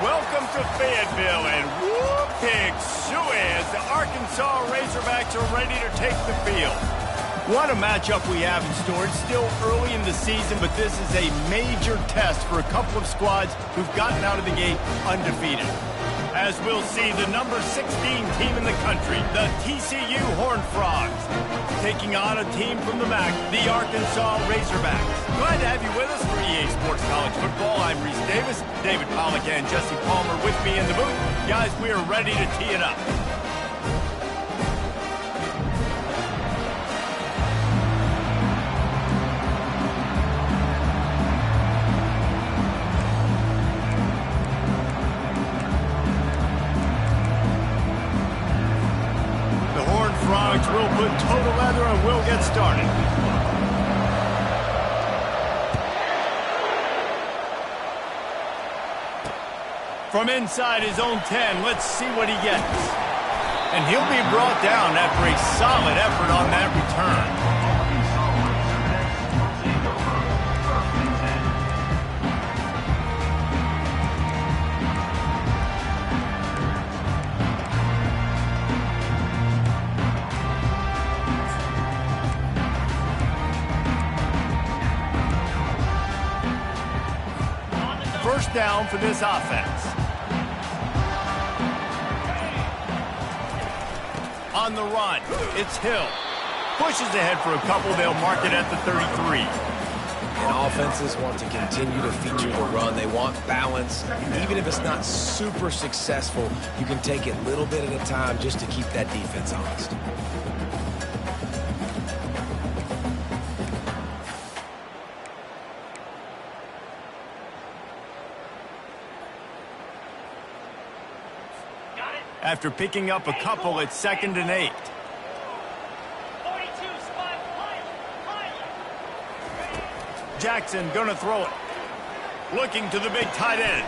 Welcome to Fayetteville, and whoop, pig suey as the Arkansas Razorbacks are ready to take the field. What a matchup we have in store. It's still early in the season, but this is a major test for a couple of squads who've gotten out of the gate undefeated. As we'll see, the number 16 team in the country, the TCU Horned Frogs, taking on a team from the MAC, the Arkansas Razorbacks. Glad to have you with us for EA Sports College Football. I'm Reese Davis, David Pollack and Jesse Palmer with me in the booth. Guys, we are ready to tee it up. We'll put total leather and we'll get started. From inside his own 10, let's see what he gets. And he'll be brought down after a solid effort on that return. First down for this offense. On the run, it's Hill. Pushes ahead for a couple. They'll mark it at the 33. And offenses want to continue to feature the run. They want balance. Even if it's not super successful, you can take it a little bit at a time just to keep that defense honest. After picking up a couple, it's 2nd and 8. 42, spot, Jackson gonna throw it. Looking to the big tight end.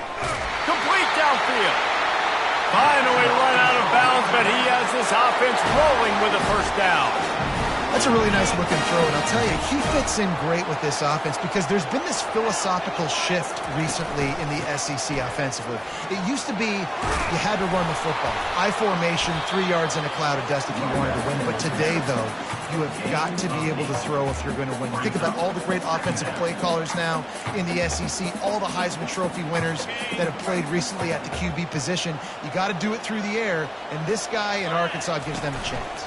Complete downfield. Finally run out of bounds, but he has this offense rolling with a first down. That's a really nice looking throw, and I'll tell you, he fits in great with this offense because there's been this philosophical shift recently in the SEC offensively. It used to be you had to run the football. I formation, 3 yards in a cloud of dust if you wanted to win. But today, though, you have got to be able to throw if you're going to win. You think about all the great offensive play callers now in the SEC, all the Heisman Trophy winners that have played recently at the QB position. You got to do it through the air, and this guy in Arkansas gives them a chance.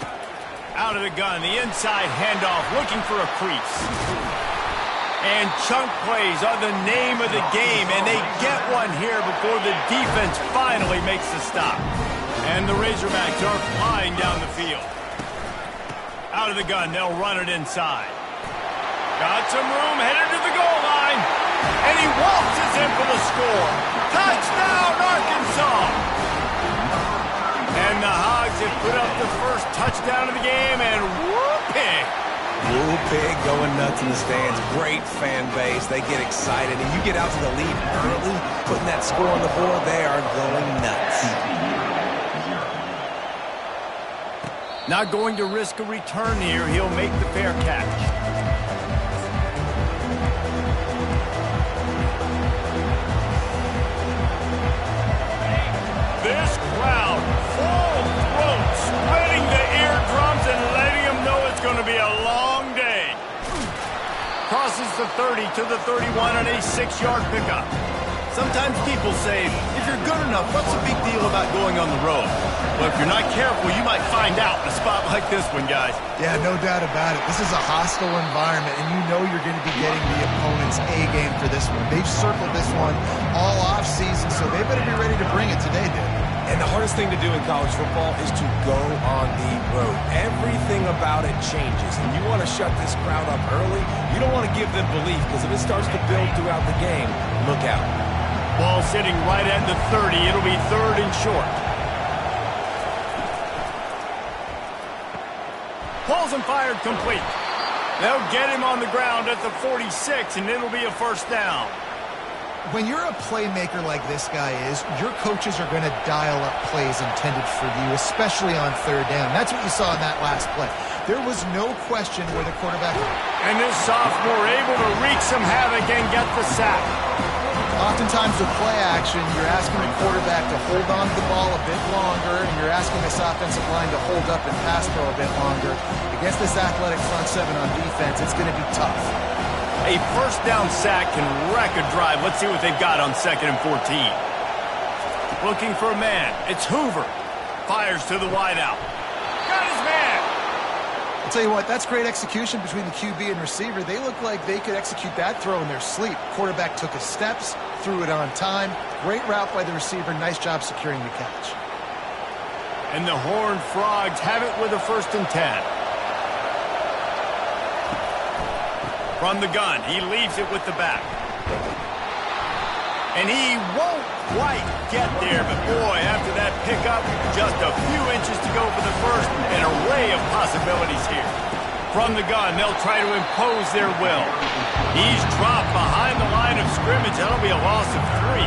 Out of the gun, the inside handoff, looking for a crease. And chunk plays are the name of the game, and they get one here before the defense finally makes the stop. And the Razorbacks are flying down the field. Out of the gun, they'll run it inside. Got some room, headed to the goal line. And he waltzes in for the score. Touchdown, Arkansas! And the Hogs have put up the first touchdown of the game, and whoop-pig. Whoop-pig going nuts in the stands. Great fan base. They get excited. And you get out to the lead early, putting that score on the board, they are going nuts. Not going to risk a return here. He'll make the fair catch. This crowd, full throat, spreading the eardrums and letting them know it's going to be a long day. Crosses the 30 to the 31 on a 6-yard pickup. Sometimes people say, if you're good enough, what's the big deal about going on the road? Well, if you're not careful, you might find out in a spot like this one, guys. Yeah, no doubt about it. This is a hostile environment, and you know you're going to be getting the opponent's A-game for this one. They've circled this one all off-season, so they better be ready to bring it today, dude. And the hardest thing to do in college football is to go on the road. Everything about it changes, and you want to shut this crowd up early. You don't want to give them belief, because if it starts to build throughout the game, look out. Ball sitting right at the 30. It'll be 3rd and short. Pulls and fired complete. They'll get him on the ground at the 46, and it'll be a first down. When you're a playmaker like this guy is, your coaches are going to dial up plays intended for you, especially on 3rd down. That's what you saw in that last play. There was no question where the quarterback... And this sophomore able to wreak some havoc and get the sack. Oftentimes with play action, you're asking the quarterback to hold on to the ball a bit longer, and you're asking this offensive line to hold up and pass pro a bit longer. Against this athletic front seven on defense, it's going to be tough. A first down sack can wreck a drive. Let's see what they've got on 2nd and 14. Looking for a man. It's Hoover. Fires to the wideout. Got his man. I'll tell you what, that's great execution between the QB and receiver. They look like they could execute that throw in their sleep. Quarterback took his steps, threw it on time. Great route by the receiver. Nice job securing the catch. And the Horned Frogs have it with a 1st and 10. From the gun, he leaves it with the back. And he won't quite get there, but boy, after that pickup, just a few inches to go for the first, an array of possibilities here. From the gun, they'll try to impose their will. He's dropped behind the line of scrimmage. That'll be a loss of 3.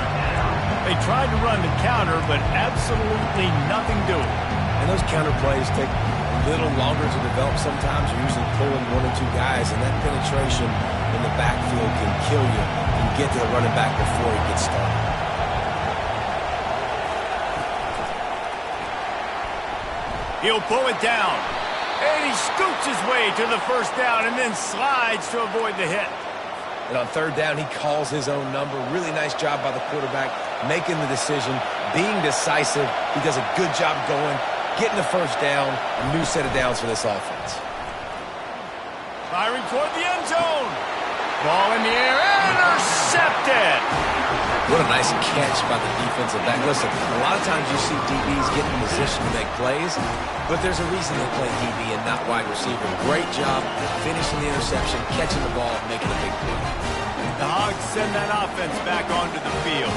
They tried to run the counter, but absolutely nothing doing. And those counter plays take a little longer to develop sometimes. You're usually pulling 1 or 2 guys, and that penetration in the backfield can kill you. You get to the running back before he gets started. He'll pull it down. And he scoots his way to the 1st down and then slides to avoid the hit. And on 3rd down, he calls his own number. Really nice job by the quarterback, making the decision, being decisive. He does a good job going, getting the 1st down, a new set of downs for this offense. Firing toward the end zone. Ball in the air, intercepted. What a nice catch by the defensive back. Listen, a lot of times you see DBs get in position to make plays, but there's a reason they play DB and not wide receiver. Great job finishing the interception, catching the ball, and making a big play. The Hogs send that offense back onto the field.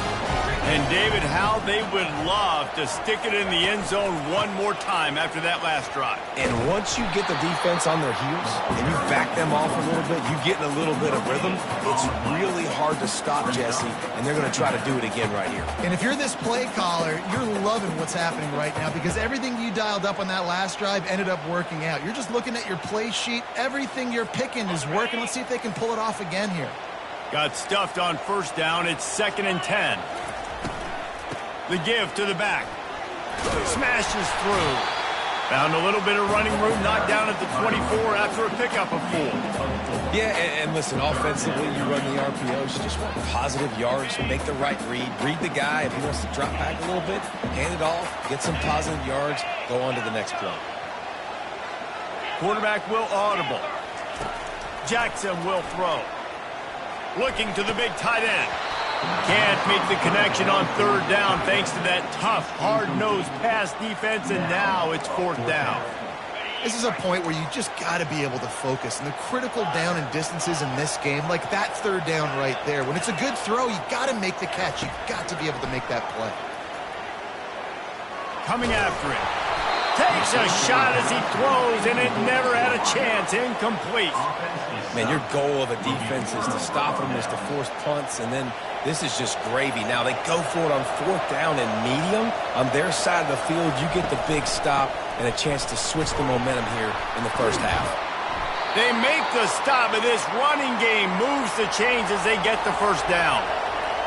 And David, how they would love to stick it in the end zone one more time after that last drive. And once you get the defense on their heels and you back them off a little bit, you get in a little bit of rhythm, it's really hard to stop Jesse, and they're going to try to do it again right here. And if you're this play caller, you're loving what's happening right now because everything you dialed up on that last drive ended up working out. You're just looking at your play sheet. Everything you're picking is working. Let's see if they can pull it off again here. Got stuffed on 1st down. It's 2nd and 10. The give to the back. Smashes through. Found a little bit of running room, knocked down at the 24 after a pickup of 4. Yeah, and listen, offensively, you run the RPOs, you just want positive yards, make the right read the guy. If he wants to drop back a little bit, hand it off, get some positive yards, go on to the next play. Quarterback will audible. Jackson will throw. Looking to the big tight end. Can't make the connection on 3rd down thanks to that tough, hard-nosed pass defense, and now it's 4th down. This is a point where you just got to be able to focus. And the critical down and distances in this game, like that 3rd down right there, when it's a good throw, you got to make the catch. You've got to be able to make that play. Coming after it. Takes a shot as he throws, and it never had a chance. Incomplete. Man, your goal of a defense is to stop them, is to force punts, and then this is just gravy. Now, they go for it on 4th down and medium. On their side of the field, you get the big stop and a chance to switch the momentum here in the 1st half. They make the stop, and this running game moves the chains as they get the 1st down.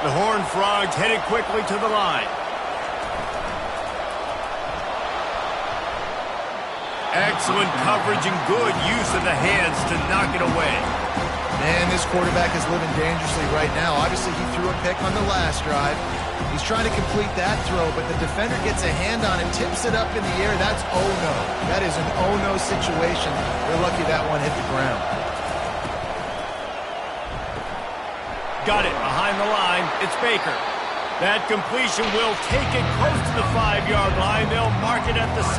The Horned Frogs headed quickly to the line. Excellent coverage and good use of the hands to knock it away. Man, this quarterback is living dangerously right now. Obviously, he threw a pick on the last drive. He's trying to complete that throw, but the defender gets a hand on it, tips it up in the air. That's oh-no. That is an oh-no situation. They're lucky that one hit the ground. Got it behind the line. It's Baker. That completion will take it close to the 5-yard line. They'll mark it at the 6.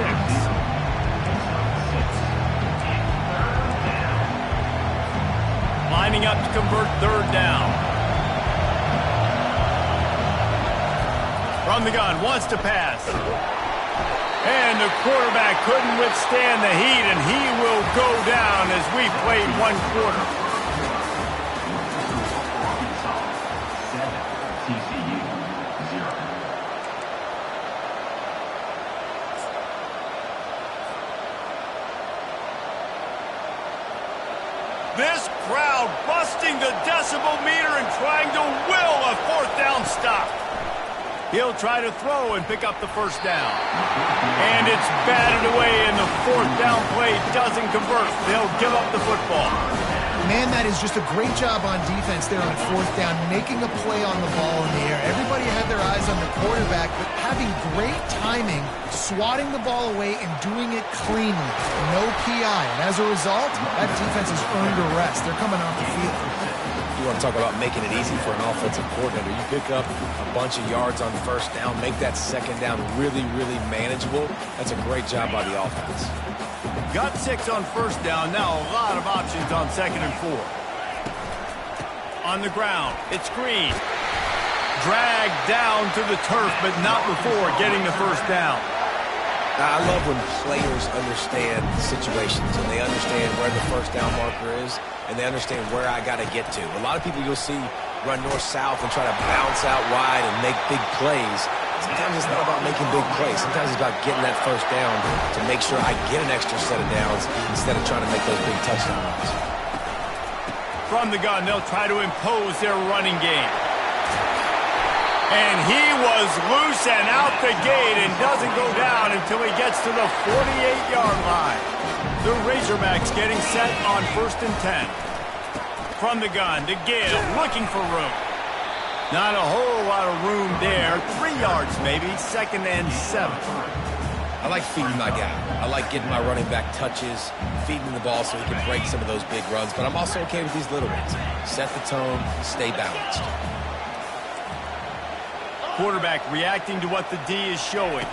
Lining up to convert 3rd down. From the gun, wants to pass. And the quarterback couldn't withstand the heat, and he will go down as we played 1 quarter. This crowd busting the decibel meter and trying to will a fourth down stop. He'll try to throw and pick up the first down. And it's batted away, and the fourth down play doesn't convert. They'll give up the football. Man, that is just a great job on defense there on fourth down, making a play on the ball in the air. Everybody had their eyes on the quarterback, but having great timing, swatting the ball away, and doing it cleanly. No PI. And as a result, that defense has earned a rest. They're coming off the field. You want to talk about making it easy for an offensive coordinator. You pick up a bunch of yards on first down, make that second down really, really manageable. That's a great job by the offense. Got 6 on first down. Now a lot of options on 2nd and 4. On the ground, it's Green. Dragged down to the turf, but not before getting the first down. I love when players understand situations and they understand where the first down marker is and they understand where I got to get to. A lot of people you'll see run north-south and try to bounce out wide and make big plays. Sometimes it's not about making big plays. Sometimes it's about getting that first down to make sure I get an extra set of downs instead of trying to make those big touchdown runs. From the gun, they'll try to impose their running game. And he was loose and out the gate and doesn't go down until he gets to the 48-yard line. The Razorbacks getting set on 1st and 10. From the gun to Gill, looking for room. Not a whole lot of room there. 3 yards maybe, 2nd and 7. I like feeding my guy. I like getting my running back touches, feeding the ball so he can break some of those big runs. But I'm also okay with these little ones. Set the tone, stay balanced. Quarterback reacting to what the D is showing.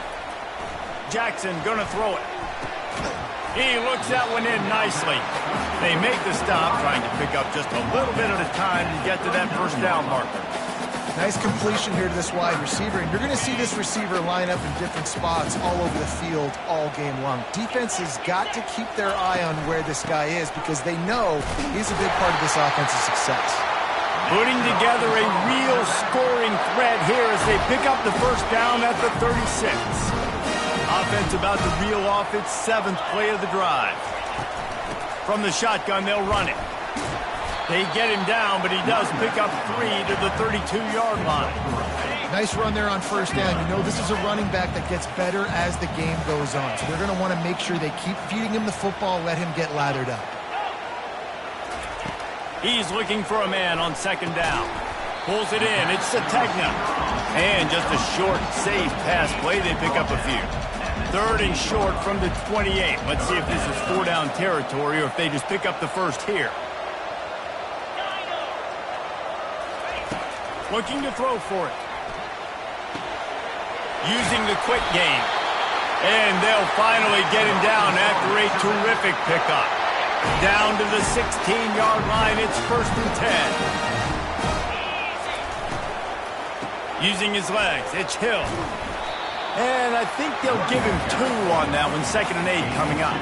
Jackson gonna throw it. He looks that one in nicely. They make the stop, trying to pick up just a little bit at a time to get to that first down marker. Nice completion here to this wide receiver, and you're going to see this receiver line up in different spots all over the field all game long. Defense has got to keep their eye on where this guy is because they know he's a big part of this offense's success. Putting together a real scoring threat here as they pick up the first down at the 36. Offense about to reel off its 7th play of the drive. From the shotgun, they'll run it. They get him down, but he does pick up 3 to the 32-yard line. Nice run there on first down. You know this is a running back that gets better as the game goes on. So they're going to want to make sure they keep feeding him the football, let him get lathered up. He's looking for a man on 2nd down. Pulls it in. It's Sategna. And just a short, safe pass play. They pick up a few. 3rd and short from the 28. Let's see if this is 4-down territory or if they just pick up the first here. Looking to throw for it. Using the quick game. And they'll finally get him down after a terrific pickup. Down to the 16-yard line, it's 1st and 10. Using his legs, it's Hill. And I think they'll give him 2 on that one, 2nd and 8 coming up.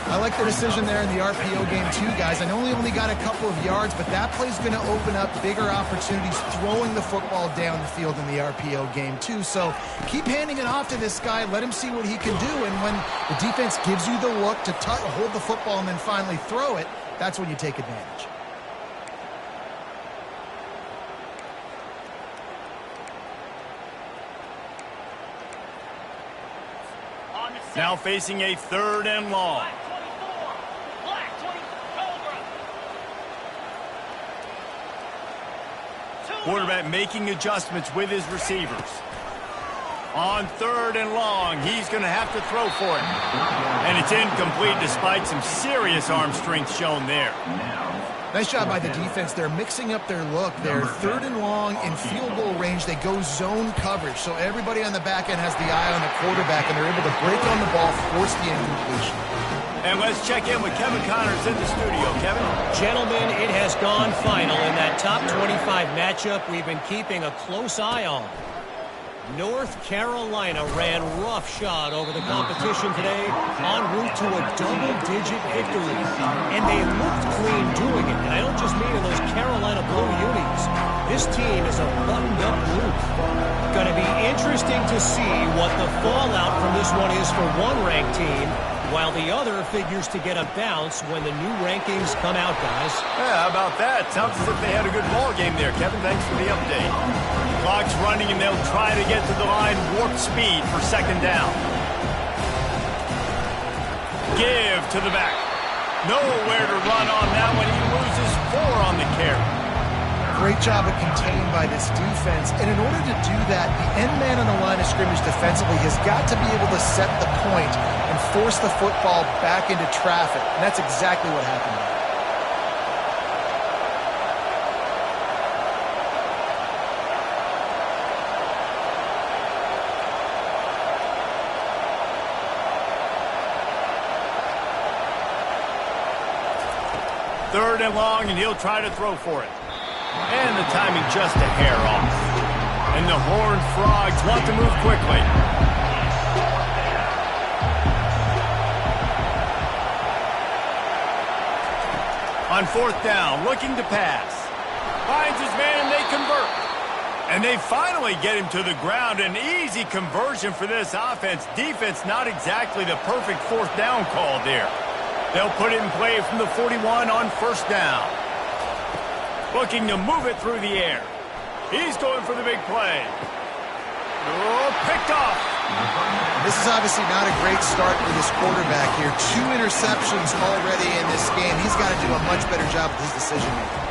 I like the decision there in the RPO game too, guys. I know he only got a couple of yards, but that play's going to open up bigger opportunities throwing the football down the field in the RPO game too. So keep handing it off to this guy. Let him see what he can do. And when the defense gives you the look to hold the football and then finally throw it, that's when you take advantage. Now facing a 3rd and long. Quarterback making adjustments with his receivers. On 3rd and long, he's going to have to throw for it. And it's incomplete despite some serious arm strength shown there. Nice job by the defense. They're mixing up their look. They're 3rd and long in field goal range. They go zone coverage. So everybody on the back end has the eye on the quarterback, and they're able to break on the ball, force the incompletion. And let's check in with Kevin Connors in the studio. Kevin? Gentlemen, it has gone final in that top 25 matchup we've been keeping a close eye on. North Carolina ran roughshod over the competition today en route to a double-digit victory. And they looked clean doing it. And I don't just mean in those Carolina blue unis. This team is a buttoned-up group. Going to be interesting to see what the fallout from this one is for one ranked team. while the other figures to get a bounce when the new rankings come out, guys. Yeah, how about that? Sounds as if they had a good ball game there. Kevin, thanks for the update. Clock's running, and they'll try to get to the line warp speed for second down. Give to the back. Nowhere to run on that one. He loses 4 on the carry. Great job of containing by this defense. And in order to do that, the end man on the line of scrimmage defensively has got to be able to set the point and force the football back into traffic. And that's exactly what happened. Third and long, and he'll try to throw for it. And the timing just a hair off. And the Horned Frogs want to move quickly. On fourth down, looking to pass. Finds his man, and they convert. And they finally get him to the ground. An easy conversion for this offense. Defense, not exactly the perfect fourth down call there. They'll put it in play from the 41 on first down. Looking to move it through the air. He's going for the big play. Oh, picked off. This is obviously not a great start for this quarterback here. 2 interceptions already in this game. He's got to do a much better job with his decision-making.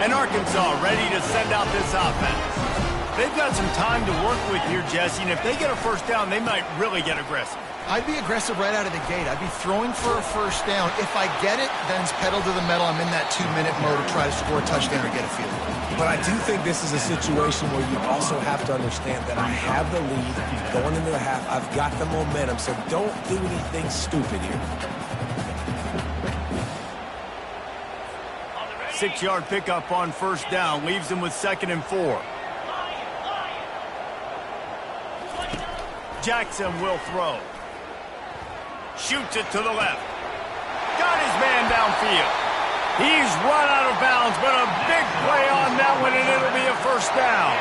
And Arkansas ready to send out this offense. They've got some time to work with here, Jesse, and if they get a first down, they might really get aggressive. I'd be aggressive right out of the gate. I'd be throwing for a first down. If I get it, then it's pedal to the metal. I'm in that 2-minute mode to try to score a touchdown or get a field goal. But I do think this is a situation where you also have to understand that I have the lead going into the half. I've got the momentum, so don't do anything stupid here. 6-yard pickup on first down. Leaves them with 2nd and 4. Jackson will throw. Shoots it to the left. Got his man downfield. He's run out of bounds, but a big play on that one, and it'll be a first down.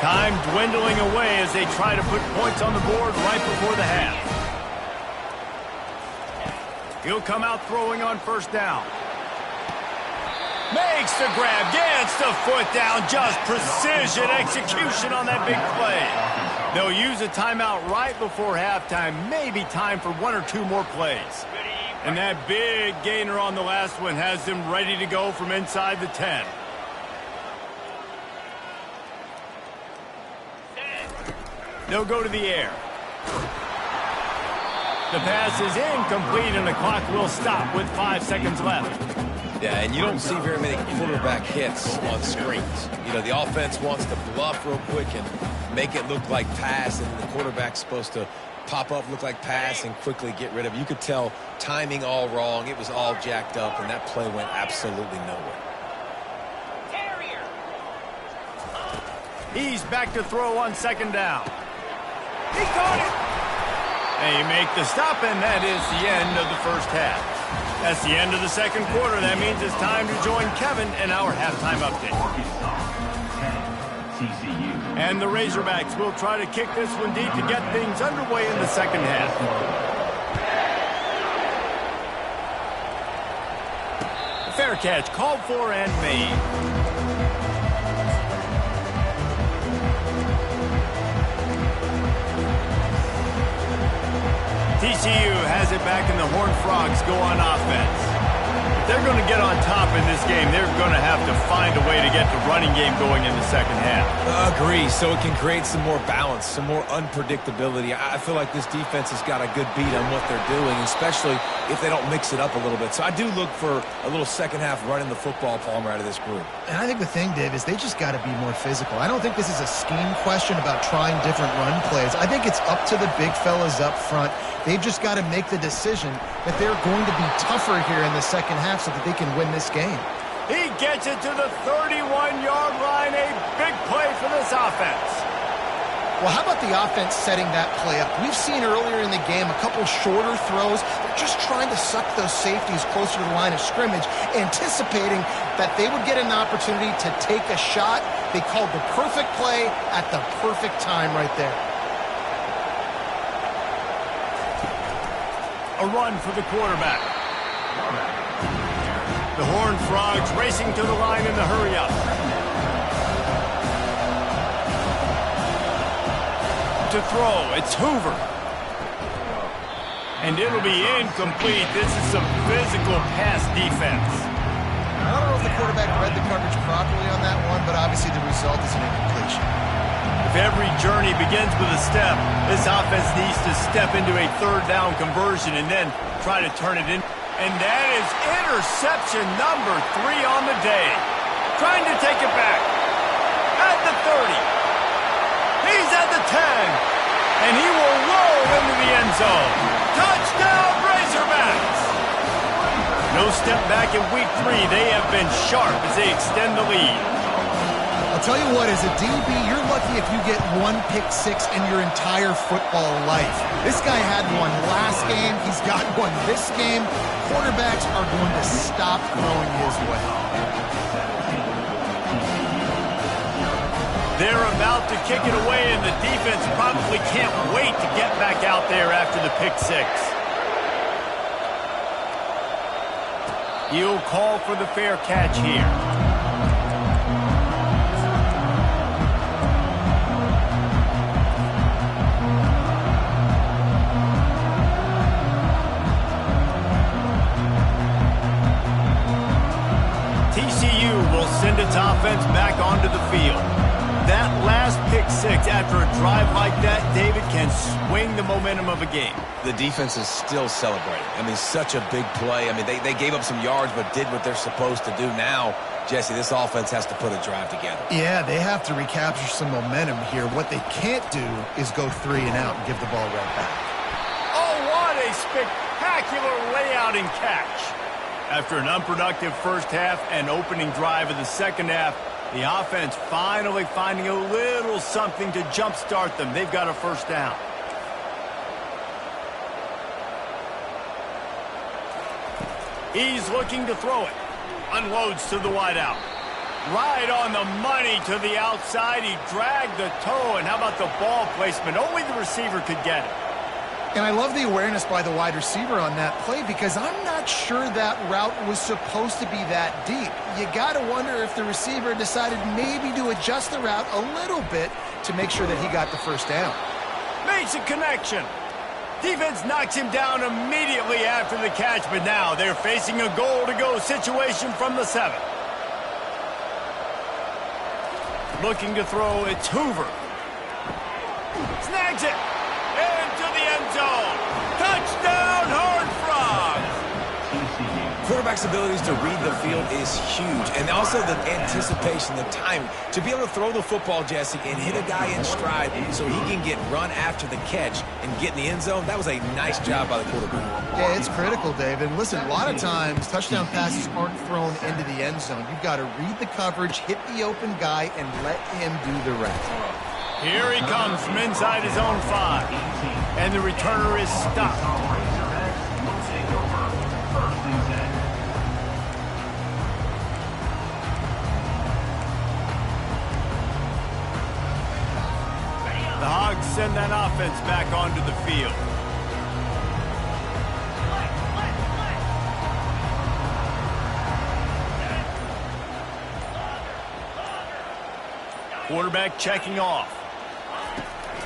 Time dwindling away as they try to put points on the board right before the half. He'll come out throwing on first down. Makes the grab, gets the foot down, just precision execution on that big play. They'll use a timeout right before halftime, maybe time for 1 or 2 more plays. And that big gainer on the last one has them ready to go from inside the 10. They'll go to the air. The pass is incomplete, and the clock will stop with 5 seconds left. Yeah, and you don't see very many quarterback hits on screens. You know, the offense wants to bluff real quick and make it look like pass, and the quarterback's supposed to pop up, look like pass, and quickly get rid of it. You could tell timing all wrong. It was all jacked up, and that play went absolutely nowhere. He's back to throw on second down. He caught it. They make the stop, and that is the end of the first half. That's the end of the second quarter. That means it's time to join Kevin in our halftime update. And the Razorbacks will try to kick this one deep to get things underway in the second half. Fair catch called for and made. TCU has it back, and the Horned Frogs go on offense. If they're going to get on top in this game, they're going to have to find a way to get the running game going in the second half. Agree, so it can create some more balance, some more unpredictability. I feel like this defense has got a good beat on what they're doing, especially if they don't mix it up a little bit. So I do look for a little second half running the football, Palmer, out of this group. And I think the thing, Dave, is they just got to be more physical. I don't think this is a scheme question about trying different run plays. I think it's up to the big fellas up front. They've just got to make the decision that they're going to be tougher here in the second half so that they can win this game. He gets it to the 31-yard line. A big play for this offense. Well, how about the offense setting that play up? We've seen earlier in the game a couple shorter throws. They're just trying to suck those safeties closer to the line of scrimmage, anticipating that they would get an opportunity to take a shot. They called the perfect play at the perfect time right there. A run for the quarterback. The Horned Frogs racing to the line in the hurry-up. To throw, it's Hoover. And it'll be incomplete. This is some physical pass defense. I don't know if the quarterback read the coverage properly on that one, but obviously the result is an incompletion. If every journey begins with a step, this offense needs to step into a third down conversion and then try to turn it in. And that is interception number 3 on the day. Trying to take it back. At the 30. He's at the 10. And he will roll into the end zone. Touchdown, Razorbacks! No step back in week 3. They have been sharp as they extend the lead. I'll tell you what, as a DB, you're lucky if you get 1 pick six in your entire football life. This guy had one last game. He's got one this game. Quarterbacks are going to stop throwing his way. They're about to kick it away, and the defense probably can't wait to get back out there after the pick six. He'll call for the fair catch here. TCU will send its offense back onto the field. That last pick six after a drive like that, David, can swing the momentum of a game. The defense is still celebrating. I mean, such a big play. I mean, they gave up some yards but did what they're supposed to do. Now, Jesse, this offense has to put a drive together. Yeah, they have to recapture some momentum here. What they can't do is go 3 and out and give the ball right back. Oh, what a spectacular layout and catch. After an unproductive first half and opening drive of the second half, the offense finally finding a little something to jumpstart them. They've got a first down. He's looking to throw it. Unloads to the wideout. Right on the money to the outside. He dragged the toe, and how about the ball placement? Only the receiver could get it. And I love the awareness by the wide receiver on that play because I'm not sure that route was supposed to be that deep. You got to wonder if the receiver decided maybe to adjust the route a little bit to make sure that he got the first down. Makes a connection. Defense knocks him down immediately after the catch, but now they're facing a goal-to-go situation from the 7. Looking to throw, it's Hoover. Snags it. Into the end zone. Touchdown, Horned Frogs. Quarterback's abilities to read the field is huge, and also the anticipation, the time to be able to throw the football, Jesse, and hit a guy in stride so he can get run after the catch and get in the end zone. That was a nice job by the quarterback. Yeah, it's critical, David. And listen, a lot of times touchdown passes aren't thrown into the end zone. You've got to read the coverage, hit the open guy, and let him do the rest. Here he comes from inside his own 5. And the returner is stopped. The Hogs send that offense back onto the field. Quarterback checking off.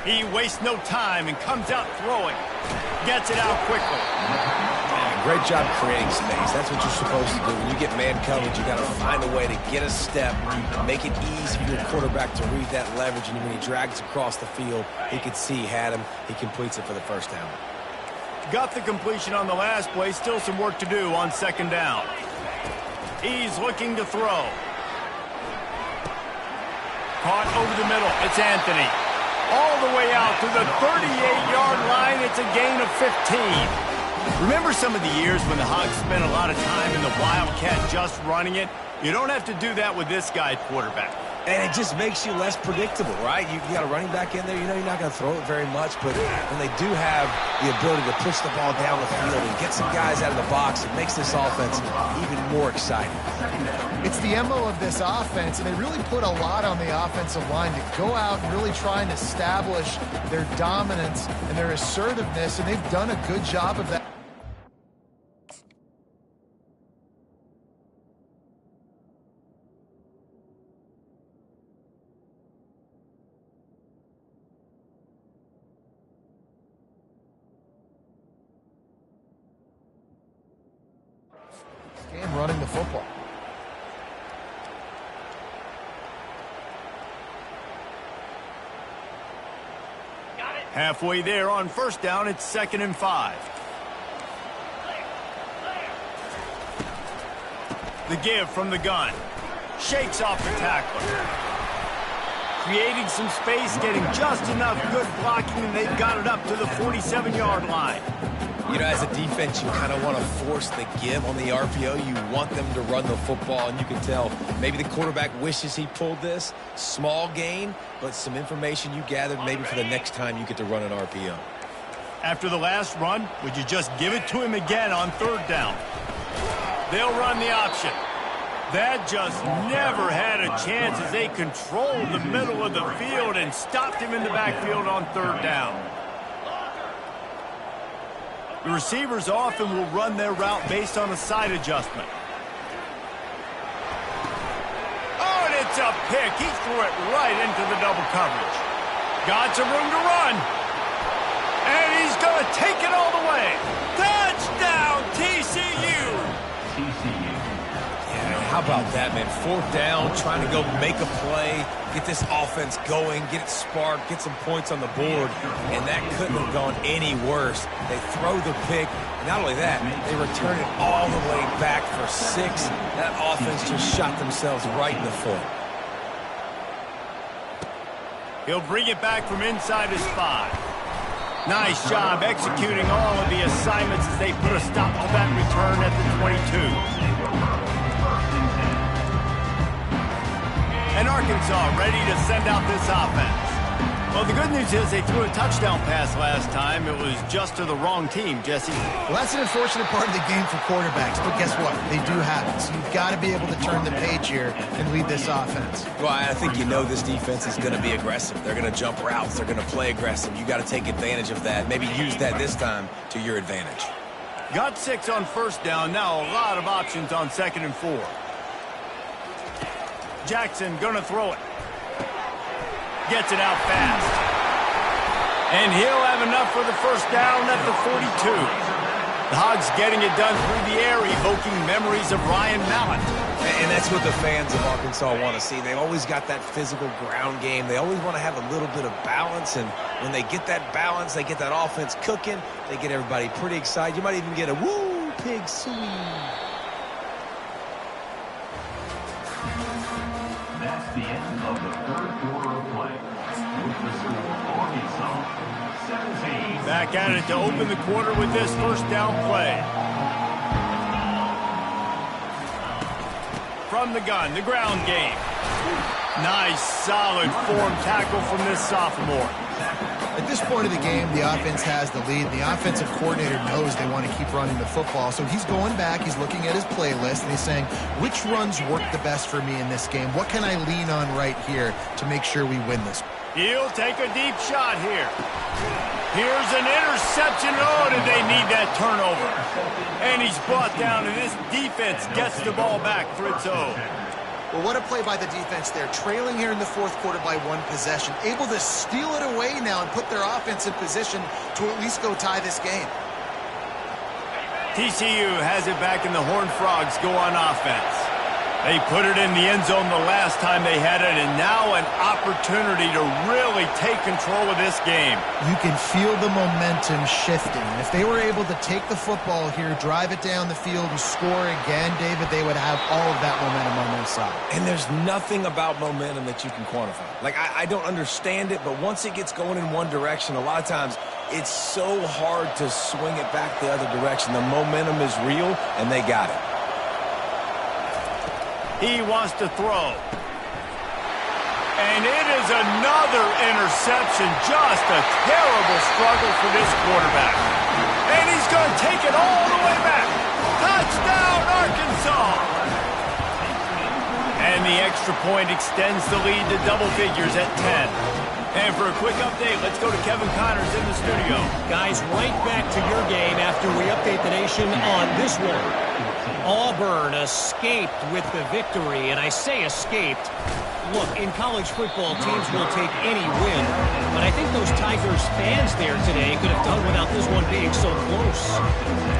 He wastes no time and comes out throwing. Gets it out quickly. Great job creating space. That's what you're supposed to do. When you get man coverage, you got to find a way to get a step, make it easy for your quarterback to read that leverage, and when he drags across the field, he could see he had him. He completes it for the first down. Got the completion on the last play. Still some work to do on second down. He's looking to throw. Caught over the middle. It's Anthony. All the way out to the 38-yard line. It's a gain of 15. Remember some of the years when the Hogs spent a lot of time in the Wildcat just running it? You don't have to do that with this guy at quarterback. And it just makes you less predictable, right? You got a running back in there. You know you're not going to throw it very much, but when they do have the ability to push the ball down the field and get some guys out of the box, it makes this offense even more exciting. It's the MO of this offense, and they really put a lot on the offensive line to go out and really try and establish their dominance and their assertiveness, and they've done a good job of that. running the football. Halfway there on first down, it's 2nd and 5. The give from the gun. Shakes off the tackler. Creating some space, getting just enough good blocking, and they've got it up to the 47-yard line. You know, as a defense, you kind of want to force the give on the RPO. You want them to run the football, and you can tell maybe the quarterback wishes he pulled this. Small gain, but some information you gathered maybe for the next time you get to run an RPO. After the last run, would you just give it to him again on 3rd down? They'll run the option. That just never had a chance as they controlled the middle of the field and stopped him in the backfield on 3rd down. The receivers often will run their route based on a side adjustment. Oh, and it's a pick. He threw it right into the double coverage. Got some room to run. And he's going to take it all the way. Touchdown, TCU. Yeah, how about that, man? 4th down, trying to go make a play, get this offense going, get it sparked, get some points on the board, and that couldn't have gone any worse. They throw the pick. Not only that, they return it all the way back for 6. That offense just shot themselves right in the foot. He'll bring it back from inside his 5. Nice job executing all of the assignments as they put a stop to that return at the 22. And Arkansas ready to send out this offense. Well, the good news is they threw a touchdown pass last time. It was just to the wrong team, Jesse. Well, that's an unfortunate part of the game for quarterbacks, but guess what? They do have it. So you've got to be able to turn the page here and lead this offense. Well, I think you know this defense is going to be aggressive. They're going to jump routes. They're going to play aggressive. You got to take advantage of that. Maybe use that this time to your advantage. Got 6 on 1st down. Now a lot of options on 2nd and 4. Jackson gonna throw it. Gets it out fast. And he'll have enough for the 1st down at the 42. The Hogs getting it done through the air, evoking memories of Ryan Mallett. And that's what the fans of Arkansas want to see. They've always got that physical ground game. They always want to have a little bit of balance, and when they get that balance, they get that offense cooking, they get everybody pretty excited. You might even get a woo, pig sweet. That's the end of the 3rd quarter of play. With the score, Arkansas 17. Back at it to open the quarter with this 1st down play. From the gun, the ground game. Nice, solid form tackle from this sophomore. At this point of the game, the offense has the lead. The offensive coordinator knows they want to keep running the football. So he's going back, he's looking at his playlist, and he's saying, which runs work the best for me in this game? What can I lean on right here to make sure we win this? He'll take a deep shot here. Here's an interception. Oh, did they need that turnover? And he's brought down, and this defense gets the ball back for its own. Well, what a play by the defense there. Trailing here in the 4th quarter by 1 possession. Able to steal it away now and put their offense in position to at least go tie this game. TCU has it back, and the Horned Frogs go on offense. They put it in the end zone the last time they had it, and now an opportunity to really take control of this game. You can feel the momentum shifting. And if they were able to take the football here, drive it down the field, and score again, David, they would have all of that momentum on their side. And there's nothing about momentum that you can quantify. Like, I don't understand it, but once it gets going in one direction, a lot of times it's so hard to swing it back the other direction. The momentum is real, and they got it. He wants to throw. And it is another interception. Just a terrible struggle for this quarterback. And he's going to take it all the way back. Touchdown, Arkansas! And the extra point extends the lead to double figures at 10. And for a quick update, let's go to Kevin Connors in the studio. Guys, right back to your game after we update the nation on this one. Auburn escaped with the victory, and I say escaped. Look, in college football, teams will take any win, but I think those Tigers fans there today could have done without this one being so close.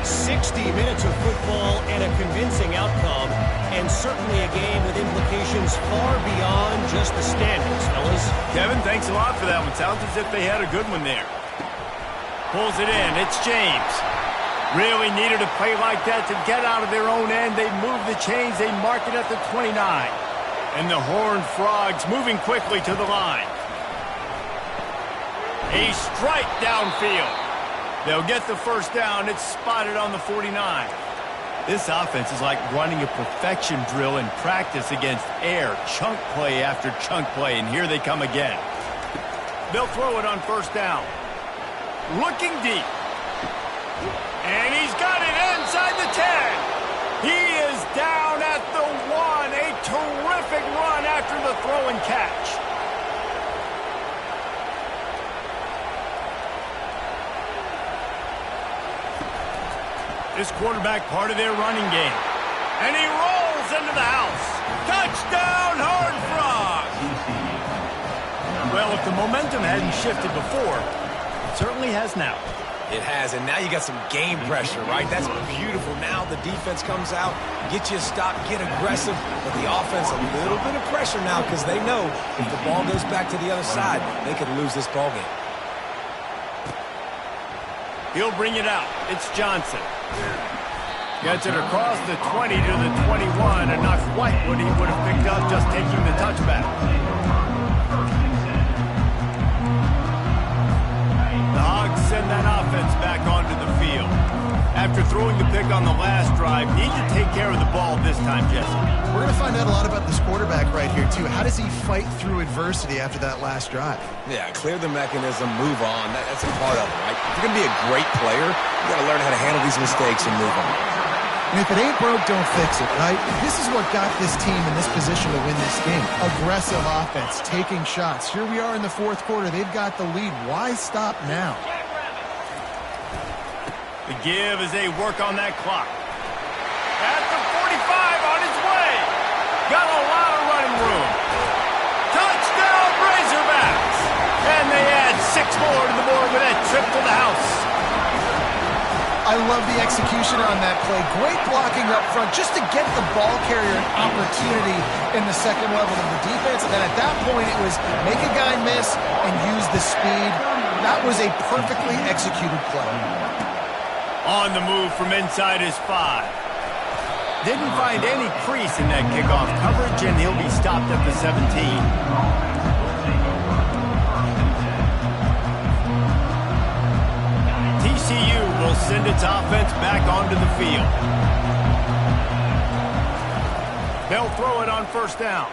60 minutes of football and a convincing outcome, and certainly a game with implications far beyond just the standings, fellas. Kevin, thanks a lot for that one. Sounds as if they had a good one there. Pulls it in. It's James. Really needed a play like that to get out of their own end. They move the chains. They mark it at the 29. And the Horned Frogs moving quickly to the line. A strike downfield. They'll get the first down. It's spotted on the 49. This offense is like running a perfection drill in practice against air. Chunk play after chunk play, and here they come again. They'll throw it on first down. Looking deep. And he's got it inside the 10. He is down at the 1. A terrific run after the throw and catch. This quarterback part of their running game. And he rolls into the house. Touchdown, Horned Frogs! Well, if the momentum hadn't shifted before, it certainly has now. It has, and now you got some game pressure, right? That's beautiful. Now the defense comes out, get you a stop, get aggressive, but the offense a little bit of pressure now because they know if the ball goes back to the other side, they could lose this ball game. He'll bring it out. It's Johnson. Gets it across the 20 to the 21, and not quite what he would have picked up just taking the touchback. The Hogs send that offense back onto the field. After throwing the pick on the last drive, need to take care of the ball this time, Jesse. We're going to find out a lot about this quarterback right here, too. How does he fight through adversity after that last drive? Yeah, clear the mechanism, move on. That's a part of it, right? If you're going to be a great player, you got to learn how to handle these mistakes and move on. And if it ain't broke, don't fix it, right? This is what got this team in this position to win this game. Aggressive offense, taking shots. Here we are in the fourth quarter. They've got the lead. Why stop now? The give as they work on that clock. At the 45 on his way. Got a lot of running room. Touchdown, Razorbacks! And they add 6 more to the board with that trip to the house. I love the execution on that play. Great blocking up front just to get the ball carrier an opportunity in the second level of the defense. And then at that point, it was make a guy miss and use the speed. That was a perfectly executed play. On the move from inside his 5. Didn't find any crease in that kickoff coverage, and he'll be stopped at the 17. TCU will send its offense back onto the field. They'll throw it on first down.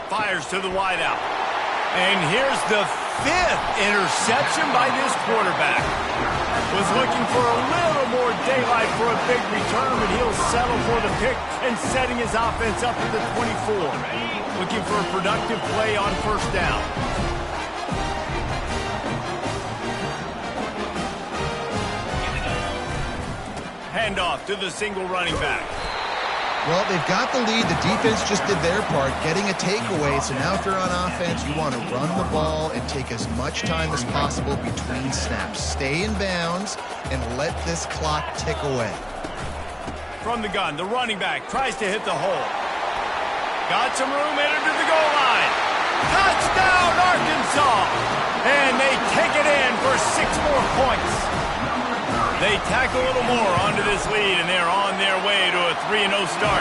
Fires to the wideout. And here's the 5th interception by this quarterback. Was looking for a little more daylight for a big return, but he'll settle for the pick and setting his offense up at the 24. Looking for a productive play on first down. Handoff to the single running back. Well, they've got the lead. The defense just did their part, getting a takeaway. So now if you're on offense, you want to run the ball and take as much time as possible between snaps. Stay in bounds and let this clock tick away. From the gun, the running back tries to hit the hole. Got some room, entered to the goal line. Touchdown, Arkansas! And they take it in for 6 more points. They tack a little more onto this lead, and they're on their way to a 3-0 start.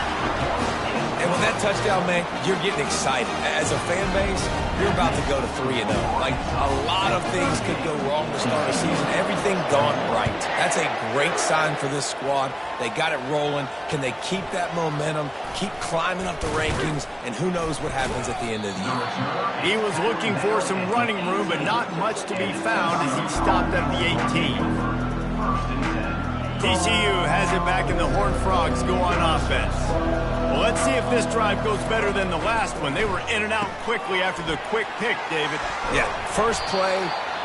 And with that touchdown, man, you're getting excited. As a fan base, you're about to go to 3-0. Like, a lot of things could go wrong to start a season. Everything gone right. That's a great sign for this squad. They got it rolling. Can they keep that momentum, keep climbing up the rankings, and who knows what happens at the end of the year. He was looking for some running room, but not much to be found as he stopped at the 18. TCU has it back, and the Horned Frogs go on offense. Well, let's see if this drive goes better than the last one. They were in and out quickly after the quick pick, David. Yeah, first play,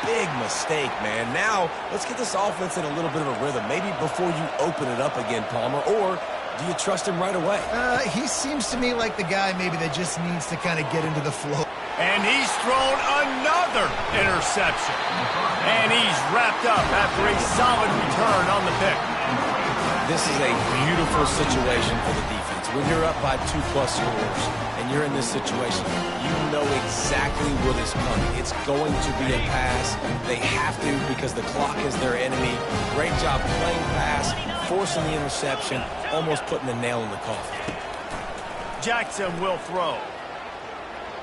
big mistake, man. Now, let's get this offense in a little bit of a rhythm. Maybe before you open it up again, Palmer, or Do you trust him right away? He seems to me like the guy maybe that just needs to kind of get into the flow. And he's thrown another interception. And he's wrapped up after a solid return on the pick. This is a beautiful situation for the defense. When you're up by 2+ scores and you're in this situation, you know exactly what is coming. It's going to be a pass. They have to because the clock is their enemy. Great job playing pass, forcing the interception, almost putting the nail in the coffin. Jackson will throw.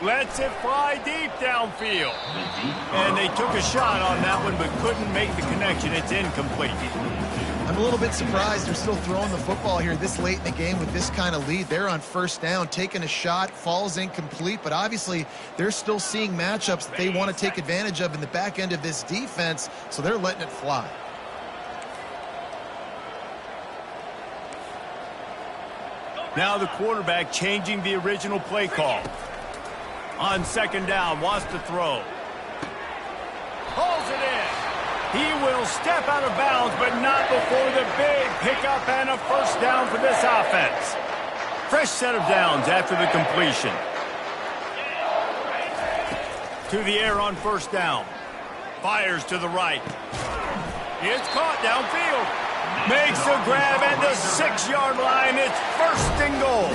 Lets it fly deep downfield. And they took a shot on that one but couldn't make the connection. It's incomplete. I'm a little bit surprised they're still throwing the football here this late in the game with this kind of lead. They're on first down, taking a shot, falls incomplete, but obviously they're still seeing matchups that they want to take advantage of in the back end of this defense, so they're letting it fly. Now the quarterback changing the original play call. On second down, wants to throw. Pulls it in. He will step out of bounds, but not before the big pickup and a first down for this offense. Fresh set of downs after the completion. To the air on first down. Fires to the right. It's caught downfield. Makes a grab at the 6-yard line. It's first and goal.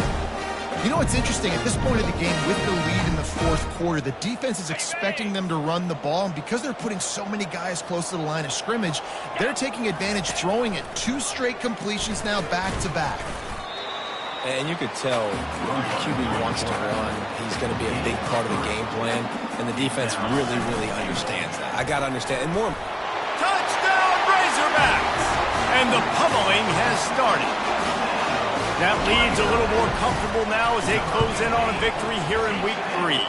You know what's interesting? At this point of the game, with the lead in the fourth quarter, the defense is expecting them to run the ball, and because they're putting so many guys close to the line of scrimmage, they're taking advantage, throwing it 2 straight completions now back-to-back. And you could tell when QB wants to run, he's going to be a big part of the game plan, and the defense really, really understands that. I got to understand. And more. Touchdown, Razorbacks! And the pummeling has started. That lead's a little more comfortable now as they close in on a victory here in Week 3.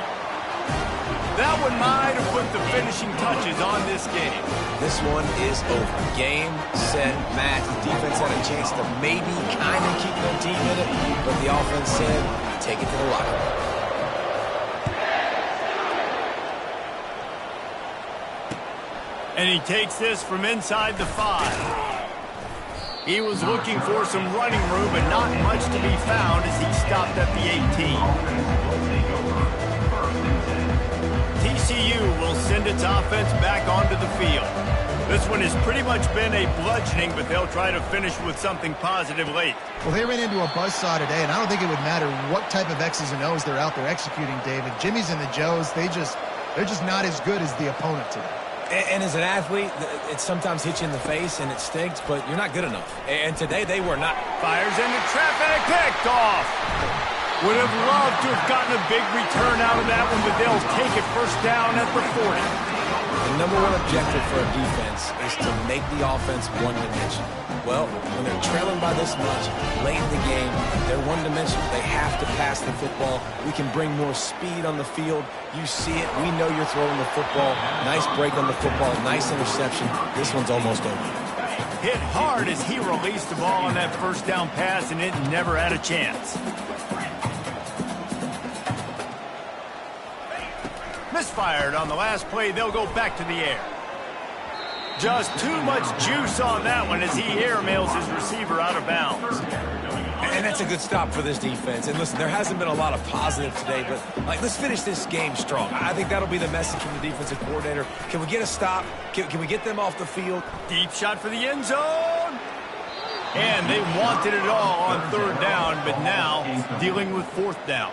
That one might have put the finishing touches on this game. This one is over. Game, set, match. The defense had a chance to maybe kind of keep their team in it, but the offense said, take it to the locker room. And he takes this from inside the 5. He was looking for some running room, but not much to be found as he stopped at the 18. TCU will send its offense back onto the field. This one has pretty much been a bludgeoning, but they'll try to finish with something positive late. Well, they ran into a buzzsaw today, and I don't think it would matter what type of X's and O's they're out there executing, David. Jimmy's and the Joes, they're just not as good as the opponent today. And as an athlete, it sometimes hits you in the face and it stinks, but you're not good enough. And today they were not. Fires into traffic, picked off. Would have loved to have gotten a big return out of that one, but they'll take it first down at the 40. The number one objective for a defense is to make the offense one-dimensional. Well, when they're trailing by this much, late in the game, they're one-dimensional. They have to pass the football. We can bring more speed on the field. You see it. We know you're throwing the football. Nice break on the football. Nice interception. This one's almost over. Hit hard as he released the ball on that first down pass, and it never had a chance. Misfired on the last play. They'll go back to the air. Just too much juice on that one as he airmails his receiver out of bounds. And that's a good stop for this defense. And listen, there hasn't been a lot of positive today, but let's finish this game strong. I think that'll be the message from the defensive coordinator. Can we get a stop? Can we get them off the field? Deep shot for the end zone. And they wanted it all on third down, but now dealing with fourth down.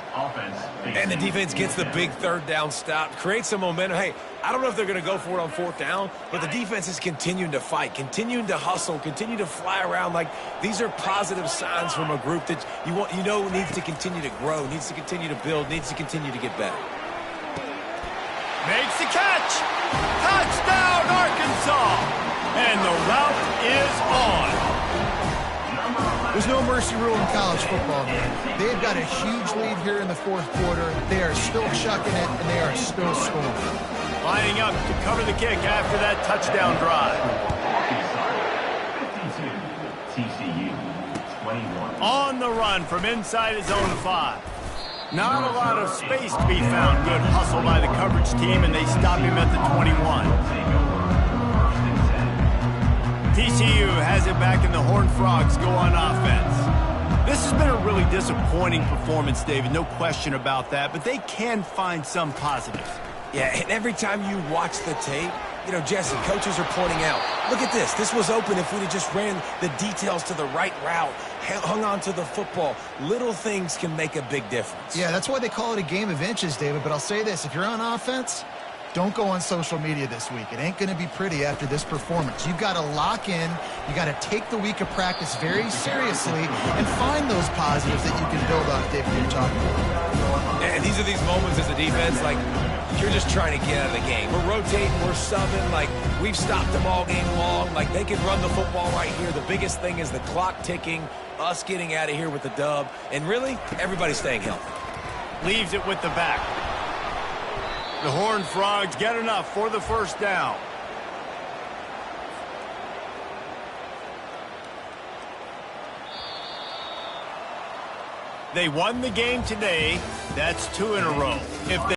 And the defense gets the big third down stop, creates some momentum. Hey, I don't know if they're going to go for it on fourth down, but the defense is continuing to fight, continuing to hustle, continue to fly around. Like, these are positive signs from a group that you know needs to continue to grow, needs to continue to build, needs to continue to get better. Makes the catch. Touchdown, Arkansas. And the route is on. There's no mercy rule in college football, man. They've got a huge lead here in the fourth quarter. They are still chucking it, and they are still scoring. Lining up to cover the kick after that touchdown drive. TCU, 21. On the run from inside his own 5. Not a lot of space to be found. Good hustle by the coverage team, and they stop him at the 21. TCU has it back, and the Horned Frogs go on offense. This has been a really disappointing performance, David. No question about that, but they can find some positives. Yeah, and every time you watch the tape, you know, Jesse, coaches are pointing out, look at this. This was open if we'd have just ran the details to the right route, hung on to the football. Little things can make a big difference. Yeah, that's why they call it a game of inches, David. But I'll say this, if you're on offense, don't go on social media this week. It ain't going to be pretty after this performance. You've got to lock in. You got to take the week of practice very seriously and find those positives that you can build off, David, you're talking about. And these are these moments as a defense, like, you're just trying to get out of the game. We're rotating, we're subbing, like, we've stopped them all game long. Like, they can run the football right here. The biggest thing is the clock ticking, us getting out of here with the dub, and really, everybody staying healthy. Leaves it with the back. The Horned Frogs get enough for the first down. They won the game today. That's 2 in a row. If they